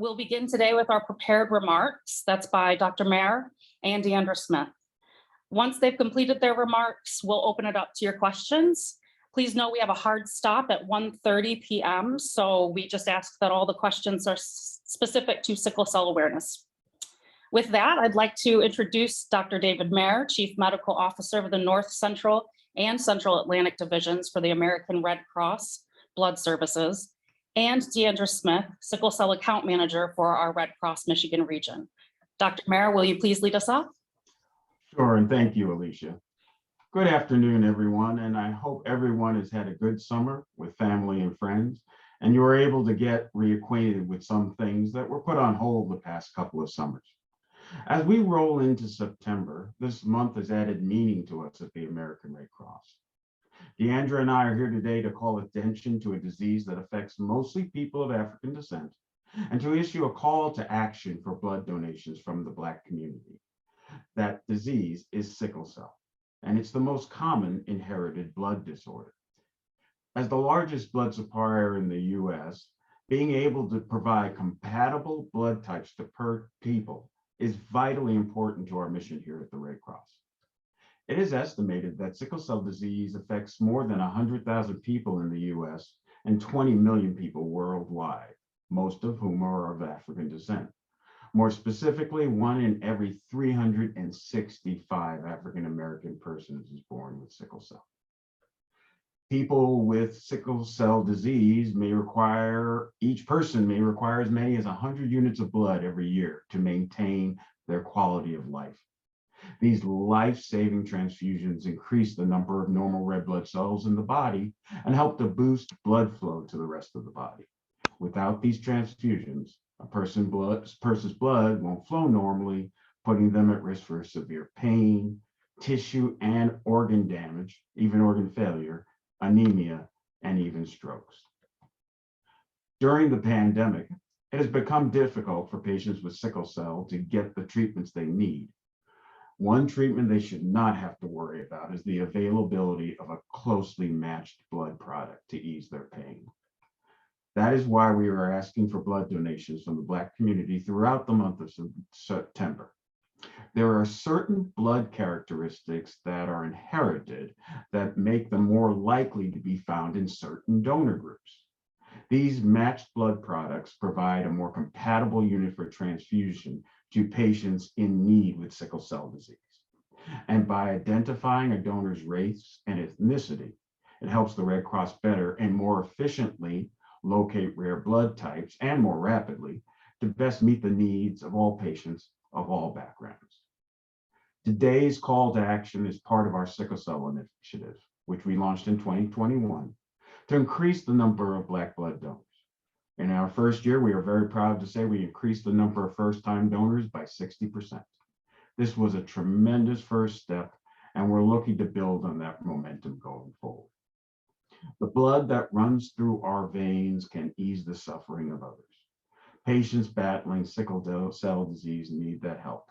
We'll begin today with our prepared remarks. That's by Dr. Mayer and Deandra Smith. Once they've completed their remarks, we'll open it up to your questions. Please know we have a hard stop at 1:30 p.m. So we just ask that all the questions are specific to sickle cell awareness. With that, I'd like to introduce Dr. David Mayer, Chief Medical Officer of the North Central and Central Atlantic Divisions for the American Red Cross Blood Services, and Deandra Smith, Sickle Cell Account Manager for our Red Cross Michigan region. Dr. Mayer, will you please lead us off? Sure, and thank you, Alicia. Good afternoon, everyone, and I hope everyone has had a good summer with family and friends, and you were able to get reacquainted with some things that were put on hold the past couple of summers. As we roll into September, this month has added meaning to us at the American Red Cross. Deandra and I are here today to call attention to a disease that affects mostly people of African descent and to issue a call to action for blood donations from the Black community. That disease is sickle cell, and it's the most common inherited blood disorder. As the largest blood supplier in the US, being able to provide compatible blood types to per people is vitally important to our mission here at the Red Cross. It is estimated that sickle cell disease affects more than 100,000 people in the US and 20 million people worldwide, most of whom are of African descent. More specifically, 1 in every 365 African American persons is born with sickle cell. People with sickle cell disease each person may require as many as 100 units of blood every year to maintain their quality of life. These life-saving transfusions increase the number of normal red blood cells in the body and help to boost blood flow to the rest of the body. Without these transfusions, a person's blood won't flow normally, putting them at risk for severe pain, tissue and organ damage, even organ failure, anemia, and even strokes. During the pandemic, it has become difficult for patients with sickle cell to get the treatments they need. One treatment they should not have to worry about is the availability of a closely matched blood product to ease their pain. That is why we are asking for blood donations from the Black community throughout the month of September. There are certain blood characteristics that are inherited that make them more likely to be found in certain donor groups. These matched blood products provide a more compatible unit for transfusion to patients in need with sickle cell disease. And by identifying a donor's race and ethnicity, it helps the Red Cross better and more efficiently locate rare blood types and more rapidly to best meet the needs of all patients of all backgrounds. Today's call to action is part of our sickle cell initiative, which we launched in 2021 to increase the number of Black blood donors. In our first year, we are very proud to say we increased the number of first-time donors by 60%. This was a tremendous first step, and we're looking to build on that momentum going forward. The blood that runs through our veins can ease the suffering of others. Patients battling sickle cell disease need that help.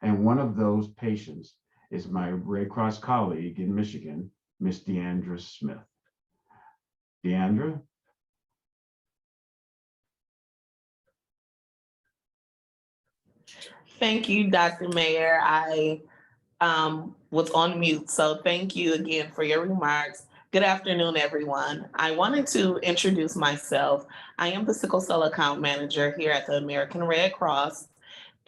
And one of those patients is my Red Cross colleague in Michigan, Miss Deandra Smith. Deandra? Thank you, Dr. Mayer. I was on mute, so thank you again for your remarks. Good afternoon, everyone. I wanted to introduce myself. I am the Sickle Cell Account Manager here at the American Red Cross.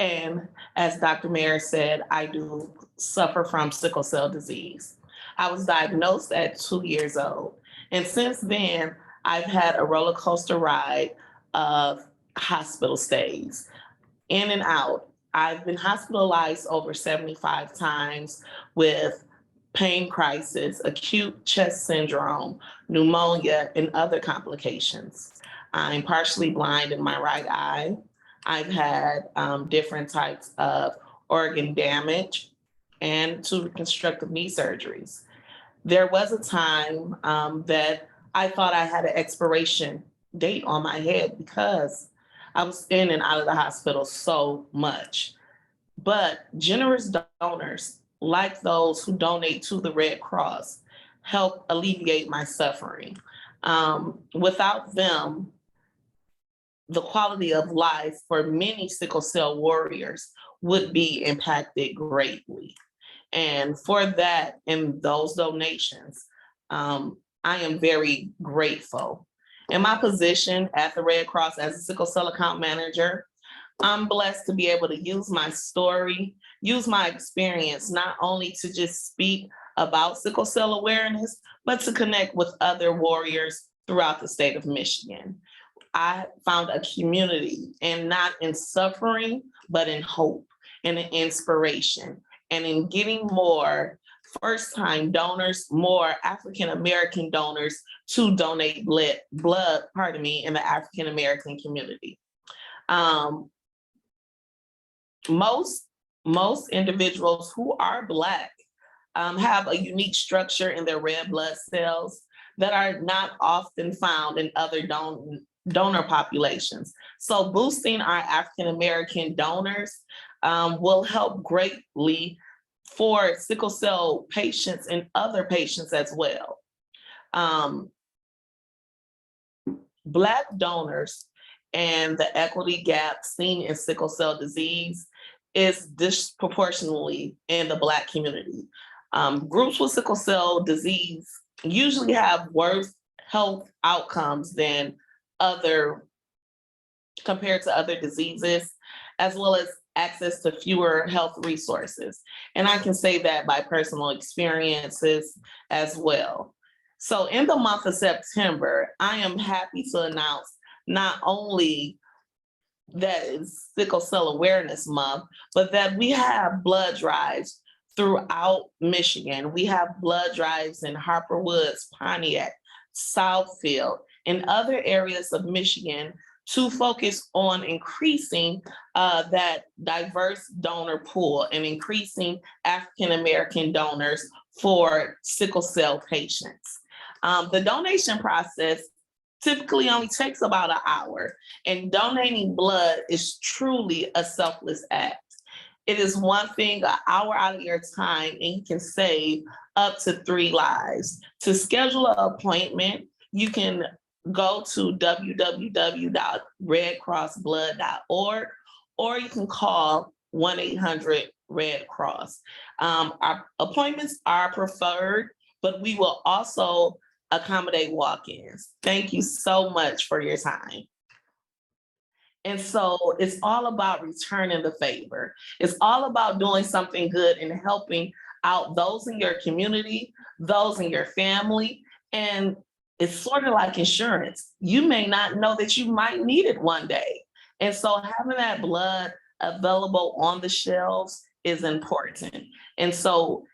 And as Dr. Mayer said, I do suffer from sickle cell disease. I was diagnosed at 2 years old. And since then, I've had a roller coaster ride of hospital stays, in and out. I've been hospitalized over 75 times with pain crisis, acute chest syndrome, pneumonia, and other complications. I'm partially blind in my right eye. I've had different types of organ damage and 2 reconstructive knee surgeries. There was a time that I thought I had an expiration date on my head because I was in and out of the hospital so much. But generous donors, like those who donate to the Red Cross, help alleviate my suffering. Without them, the quality of life for many sickle cell warriors would be impacted greatly. And for that and those donations, I am very grateful. In my position at the Red Cross as a sickle cell account manager, I'm blessed to be able to use my story, use my experience, not only to just speak about sickle cell awareness, but to connect with other warriors throughout the state of Michigan. I found a community, and not in suffering, but in hope and in inspiration, and in getting more first-time donors, more African-American donors to donate blood, in the African-American community. Most individuals who are Black have a unique structure in their red blood cells that are not often found in other donor populations. So boosting our African-American donors will help greatly for sickle cell patients and other patients as well. Black donors and the equity gap seen in sickle cell disease is disproportionately in the Black community. Groups with sickle cell disease usually have worse health outcomes than compared to other diseases, as well as access to fewer health resources. And I can say that by personal experiences as well. So in the month of September, I am happy to announce not only that it's Sickle Cell Awareness Month, but that we have blood drives throughout Michigan. We have blood drives in Harper Woods, Pontiac, Southfield, and other areas of Michigan to focus on increasing that diverse donor pool and increasing African-American donors for sickle cell patients. The donation process typically only takes about an hour, and donating blood is truly a selfless act. It is one thing, an hour out of your time, and you can save up to 3 lives. To schedule an appointment, you can go to www.redcrossblood.org, or you can call 1-800-RED-CROSS. Our appointments are preferred, but we will also accommodate walk-ins. Thank you so much for your time. And so it's all about returning the favor. It's all about doing something good and helping out those in your community, those in your family. And it's sort of like insurance. You may not know that you might need it one day. And so having that blood available on the shelves is important. And so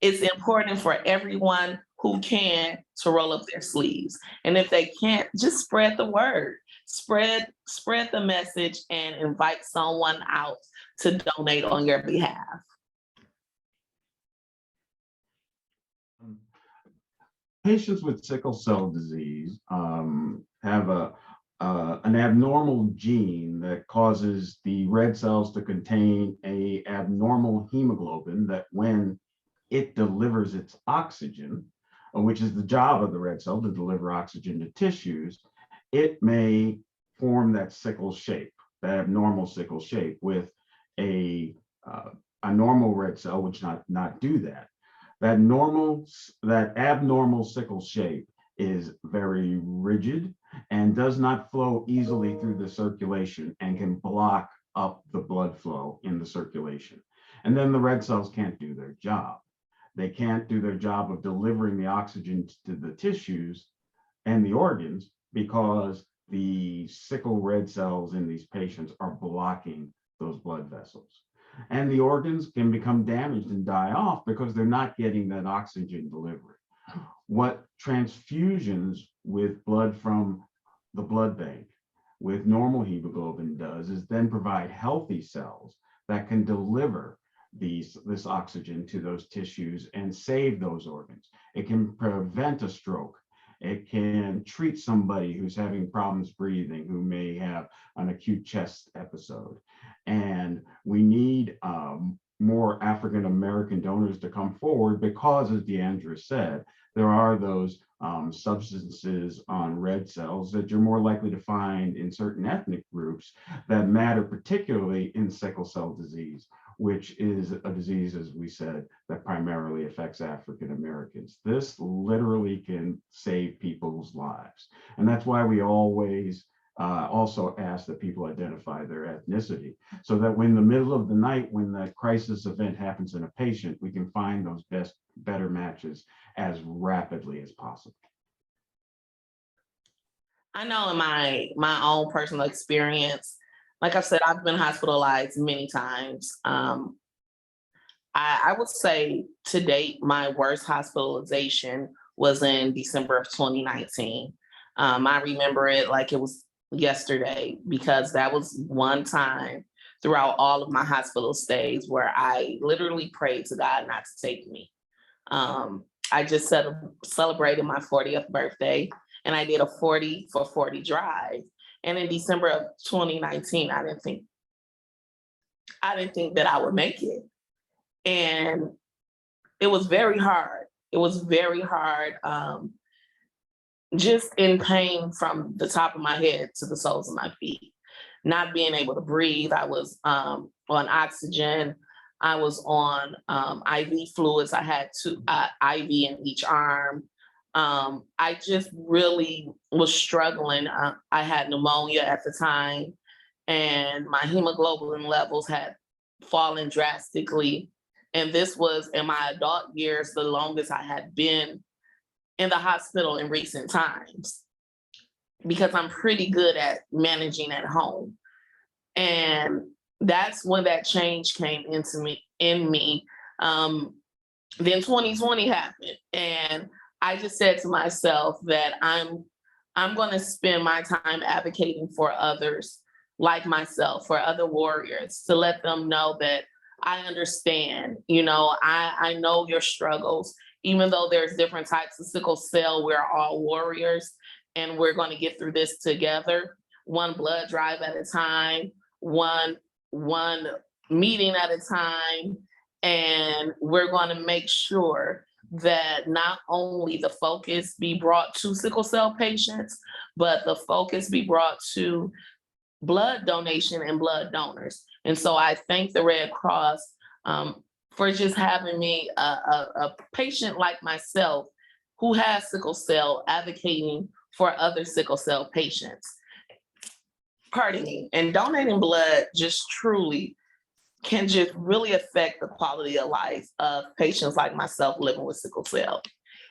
it's important for everyone who can to roll up their sleeves. And if they can't, just spread the word. Spread the message and invite someone out to donate on your behalf. Patients with sickle cell disease have an abnormal gene that causes the red cells to contain an abnormal hemoglobin that, when it delivers its oxygen, which is the job of the red cell to deliver oxygen to tissues, it may form that sickle shape, that abnormal sickle shape, with a normal red cell which not do that. That abnormal sickle shape is very rigid and does not flow easily through the circulation and can block up the blood flow in the circulation. And then the red cells can't do their job. They can't do their job of delivering the oxygen to the tissues and the organs because the sickle red cells in these patients are blocking those blood vessels. And the organs can become damaged and die off because they're not getting that oxygen delivery. What transfusions with blood from the blood bank with normal hemoglobin does is then provide healthy cells that can deliver this oxygen to those tissues and save those organs. It can prevent a stroke. It can treat somebody who's having problems breathing, who may have an acute chest episode. And we need more African-American donors to come forward because, as Deandra said, there are those substances on red cells that you're more likely to find in certain ethnic groups that matter, particularly in sickle cell disease, which is a disease, as we said, that primarily affects African Americans. This literally can save people's lives. And that's why we always also ask that people identify their ethnicity, so that when the middle of the night, when the crisis event happens in a patient, we can find those better matches as rapidly as possible. I know in my own personal experience, like I said, I've been hospitalized many times. I would say to date, my worst hospitalization was in December of 2019. I remember it like it was yesterday, because that was one time throughout all of my hospital stays where I literally prayed to God not to take me. I just celebrated my 40th birthday, and I did a 40 for 40 drive. And in December of 2019, I didn't think that I would make it. And it was very hard. It was very hard, just in pain from the top of my head to the soles of my feet. Not being able to breathe. I was on oxygen. I was on IV fluids. I had two IV in each arm. I just really was struggling. I had pneumonia at the time, and my hemoglobin levels had fallen drastically. And this was in my adult years, the longest I had been in the hospital in recent times, because I'm pretty good at managing at home. And that's when that change came in me. Then 2020 happened, and I just said to myself that I'm going to spend my time advocating for others like myself, for other warriors, to let them know that I understand. I know your struggles. Even though there's different types of sickle cell, we're all warriors, and we're going to get through this together, one blood drive at a time, one meeting at a time. And we're going to make sure that not only the focus be brought to sickle cell patients, but the focus be brought to blood donation and blood donors. And so I thank the Red Cross for just having me, a patient like myself who has sickle cell, advocating for other sickle cell patients. Pardon me. And donating blood just truly can just really affect the quality of life of patients like myself living with sickle cell.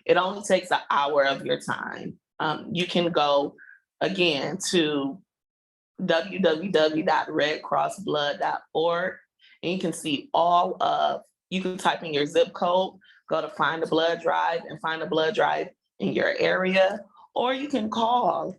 It only takes an hour of your time. You can go again to www.redcrossblood.org, and you can see you can type in your zip code, go to find a blood drive, and find a blood drive in your area, or you can call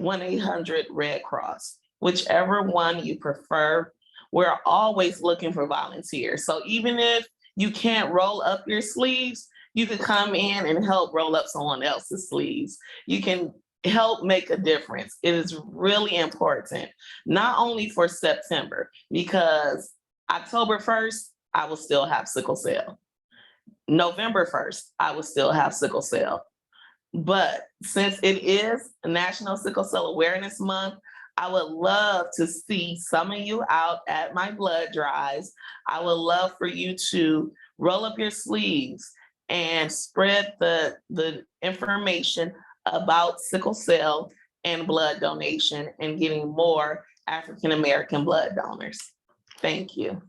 1-800-RED Cross, whichever one you prefer. We're always looking for volunteers. So even if you can't roll up your sleeves, you can come in and help roll up someone else's sleeves. You can help make a difference. It is really important, not only for September, because October 1st, I will still have sickle cell. November 1st, I will still have sickle cell. But since it is National Sickle Cell Awareness Month, I would love to see some of you out at my blood drives. I would love for you to roll up your sleeves and spread the information about sickle cell and blood donation, and getting more African American blood donors. Thank you.